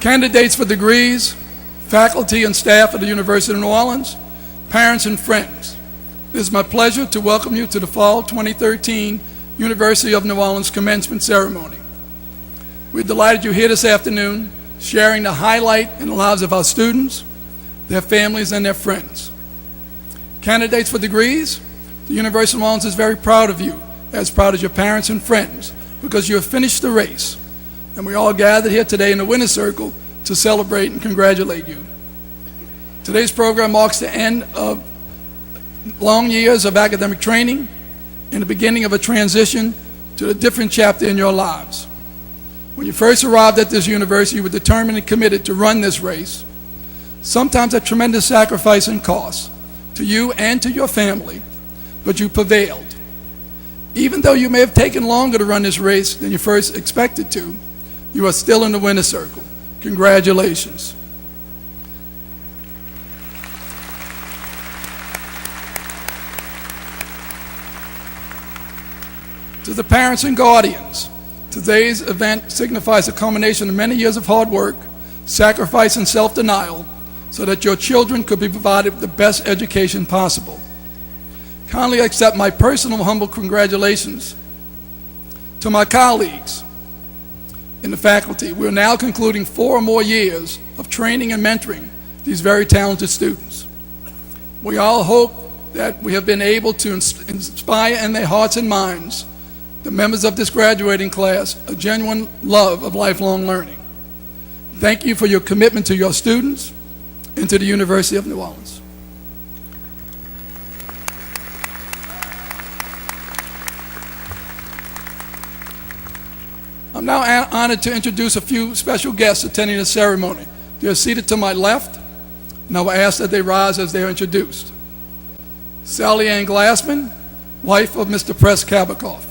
Candidates for degrees, faculty and staff at the University of New Orleans, parents and friends, it is my pleasure to welcome you to the Fall 2013 University of New Orleans Commencement Ceremony. We're delighted you're here this afternoon, sharing the highlight in the lives of our students, their families, and their friends. Candidates for degrees, the University of New Orleans is very proud of you, as proud as your parents and friends, because you have finished the race, and we all gathered here today in the winner's circle to celebrate and congratulate you. Today's program marks the end of long years of academic training and the beginning of a transition to a different chapter in your lives. When you first arrived at this university, you were determined and committed to run this race, sometimes at tremendous sacrifice and cost to you and to your family, but you prevailed. Even though you may have taken longer to run this race than you first expected to, you are still in the winner's circle. Congratulations. To the parents and guardians, today's event signifies a culmination of many years of hard work, sacrifice, and self-denial so that your children could be provided with the best education possible. Kindly accept my personal humble congratulations to my colleagues in the faculty. We're now concluding 4 or more years of training and mentoring these very talented students. We all hope that we have been able to inspire in their hearts and minds the members of this graduating class a genuine love of lifelong learning. Thank you for your commitment to your students and to the University of New Orleans. I'm now honored to introduce a few special guests attending the ceremony. They are seated to my left, and I will ask that they rise as they are introduced. Sally Ann Glassman, wife of Mr. Press Kabakoff.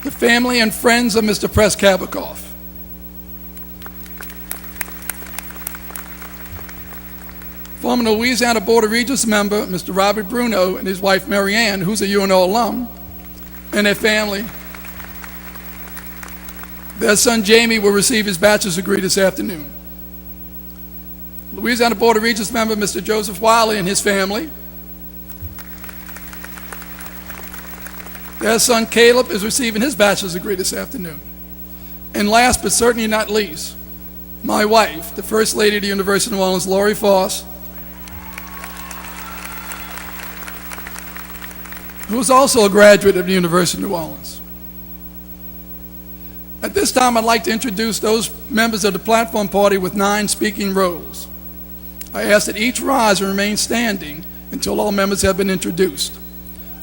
The family and friends of Mr. Press Kabakoff. Former Louisiana Board of Regents member, Mr. Robert Bruno, and his wife, Mary Ann, who's a UNO alum, and their family. Their son, Jamie, will receive his bachelor's degree this afternoon. Louisiana Board of Regents member, Mr. Joseph Wiley, and his family. Their son, Caleb, is receiving his bachelor's degree this afternoon. And last but certainly not least, my wife, the First Lady of the University of New Orleans, Lori Foss, who is also a graduate of the University of New Orleans. At this time, I'd like to introduce those members of the platform party with 9 speaking roles. I ask that each rise and remain standing until all members have been introduced.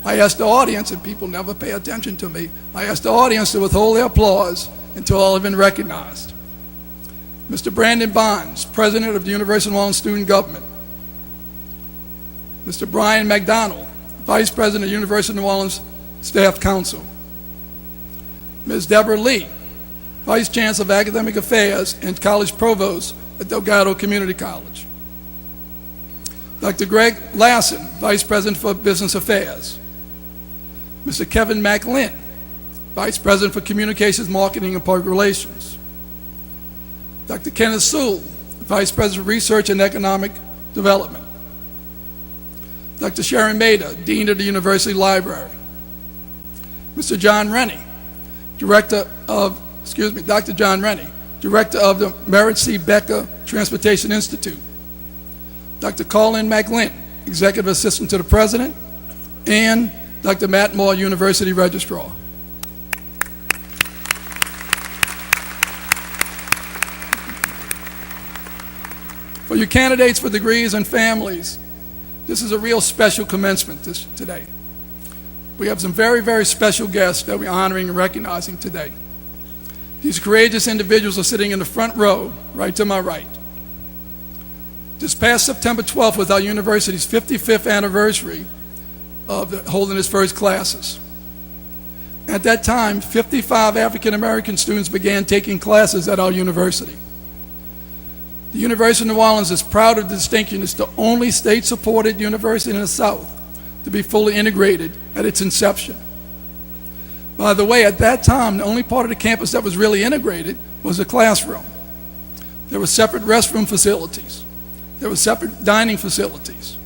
I ask the audience, and people never pay attention to me, I ask the audience to withhold their applause until all have been recognized. Mr. Brandon Bonds, President of the University of New Orleans Student Government. Mr. Brian McDonald, Vice President of the University of New Orleans Staff Council. Ms. Deborah Lee, Vice Chancellor of Academic Affairs and College Provost at Delgado Community College. Dr. Greg Lassen, Vice President for Business Affairs. Mr. Kevin McLinn, Vice President for Communications, Marketing, and Public Relations. Dr. Kenneth Sewell, Vice President for Research and Economic Development. Dr. Sharon Mader, Dean of the University Library. Mr. John Rennie, Dr. John Rennie, Director of the Merritt C. Becker Transportation Institute. Dr. Colin McLinn, Executive Assistant to the President, and Dr. Matt Moore, University Registrar. For you candidates for degrees and families, this is a real special commencement today. We have some very, very special guests that we're honoring and recognizing today. These courageous individuals are sitting in the front row, right to my right. This past September 12th was our university's 55th anniversary of holding its first classes. At that time, 55 African American students began taking classes at our university. The University of New Orleans is proud of the distinction. It's the only state-supported university in the South to be fully integrated at its inception. By the way, at that time, the only part of the campus that was really integrated was the classroom. There were separate restroom facilities. There were separate dining facilities.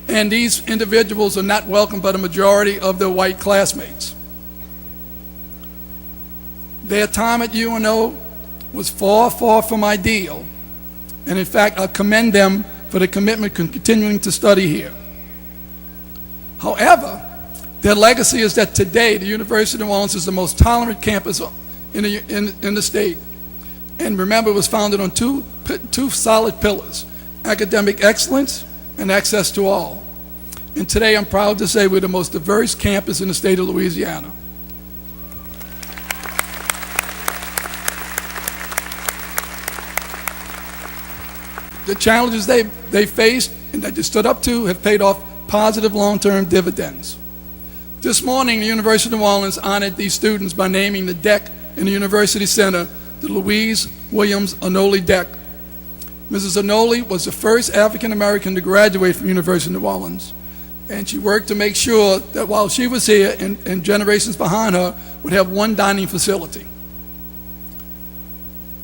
And these individuals are not welcomed by the majority of their white classmates. Their time at UNO was far, far from ideal. And in fact, I commend them for the commitment to continuing to study here. However, their legacy is that today the University of New Orleans is the most tolerant campus in the state. And remember, it was founded on two solid pillars: academic excellence and access to all. And today I'm proud to say we're the most diverse campus in the state of Louisiana. The challenges they faced and that they stood up to have paid off positive long-term dividends. This morning, the University of New Orleans honored these students by naming the deck in the University Center the Louise Williams Anole Deck. Mrs. Anole was the first African-American to graduate from the University of New Orleans, and she worked to make sure that while she was here and generations behind her would have one dining facility.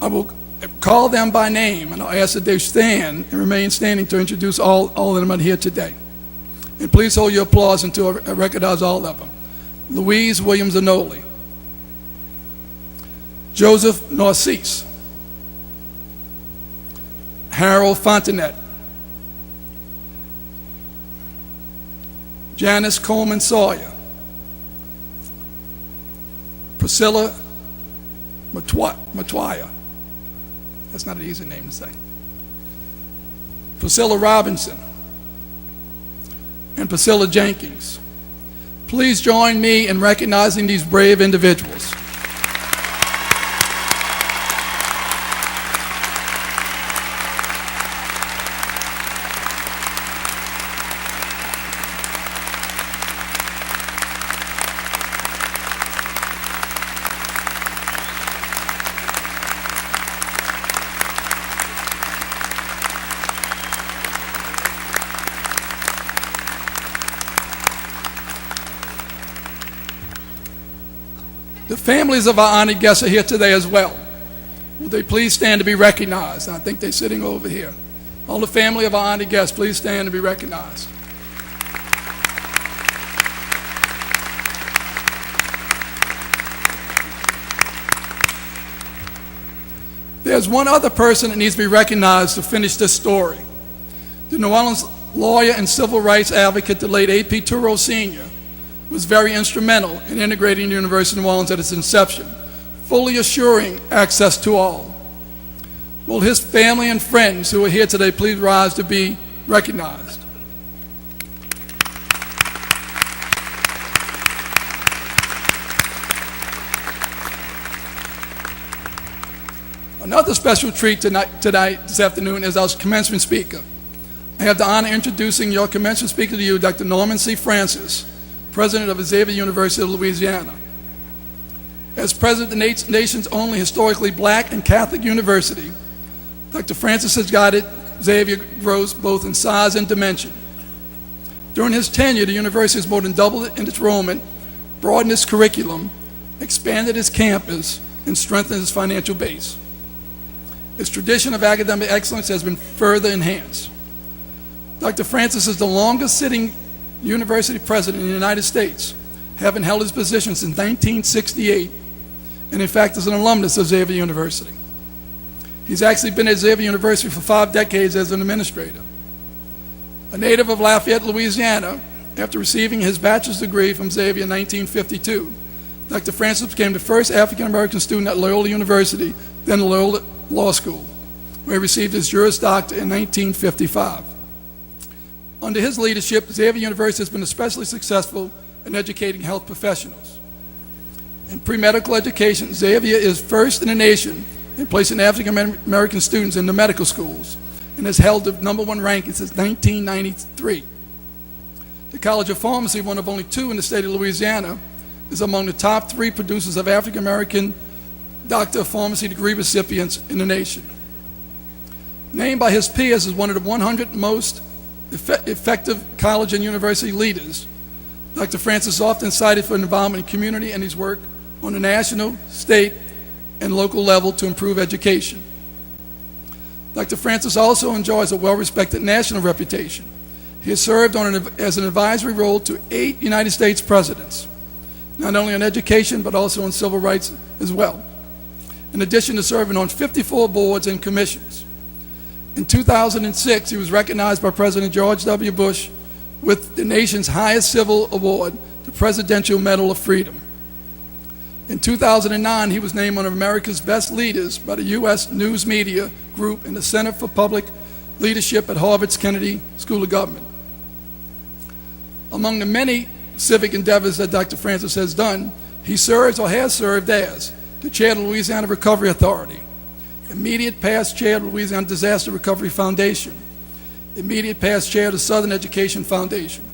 I will call them by name, and I'll ask that they stand and remain standing to introduce all of them here today. And please hold your applause until I recognize all of them. Louise Williams Anole, Joseph Narcisse, Harold Fontanet, Janice Coleman Sawyer, Priscilla Matwaya. That's not an easy name to say. Priscilla Robinson and Priscilla Jenkins. Please join me in recognizing these brave individuals. The families of our honored guests are here today as well. Will they please stand to be recognized? I think they're sitting over here. All the family of our honored guests, please stand to be recognized. There's one other person that needs to be recognized to finish this story. The New Orleans lawyer and civil rights advocate, the late A.P. Turow Sr., was very instrumental in integrating the University of New Orleans at its inception, fully assuring access to all. Will his family and friends who are here today please rise to be recognized? Another special treat tonight, this afternoon, is our commencement speaker. I have the honor of introducing your commencement speaker to you, Dr. Norman C. Francis, President of Xavier University of Louisiana. As president of the nation's only historically black and Catholic university, Dr. Francis has guided Xavier growth both in size and dimension. During his tenure, the university has more than doubled in its enrollment, broadened its curriculum, expanded its campus, and strengthened its financial base. Its tradition of academic excellence has been further enhanced. Dr. Francis is the longest-sitting university president in the United States, having held his position since 1968, and in fact is an alumnus of Xavier University. He's actually been at Xavier University for 5 decades as an administrator. A native of Lafayette, Louisiana, after receiving his bachelor's degree from Xavier in 1952, Dr. Francis became the first African-American student at Loyola University, then Loyola Law School, where he received his Juris Doctor in 1955. Under his leadership, Xavier University has been especially successful in educating health professionals. In pre-medical education, Xavier is first in the nation in placing African-American students in the medical schools and has held the #1 ranking since 1993. The College of Pharmacy, one of only 2 in the state of Louisiana, is among the top 3 producers of African-American Doctor of Pharmacy degree recipients in the nation. Named by his peers as one of the 100 most effective college and university leaders, Dr. Francis is often cited for involvement in community and his work on the national, state, and local level to improve education. Dr. Francis also enjoys a well-respected national reputation. He has served as an advisory role to 8 United States presidents, not only on education, but also on civil rights as well, in addition to serving on 54 boards and commissions. In 2006, he was recognized by President George W. Bush with the nation's highest civil award, the Presidential Medal of Freedom. In 2009, he was named one of America's best leaders by the U.S. News Media Group and the Center for Public Leadership at Harvard's Kennedy School of Government. Among the many civic endeavors that Dr. Francis has done, he serves or has served as the chair of the Louisiana Recovery Authority, immediate past chair of the Louisiana Disaster Recovery Foundation, immediate past chair of the Southern Education Foundation,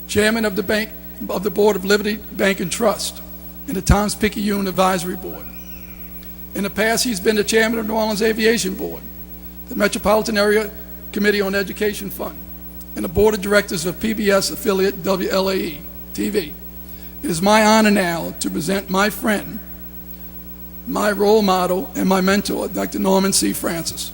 chairman of the Board of Liberty Bank and Trust, and the Times-Picayune Advisory Board. In the past, he's been the chairman of New Orleans Aviation Board, the Metropolitan Area Committee on Education Fund, and the board of directors of PBS affiliate WLAE TV. It is my honor now to present my friend, my role model, and my mentor, Dr. Norman C. Francis.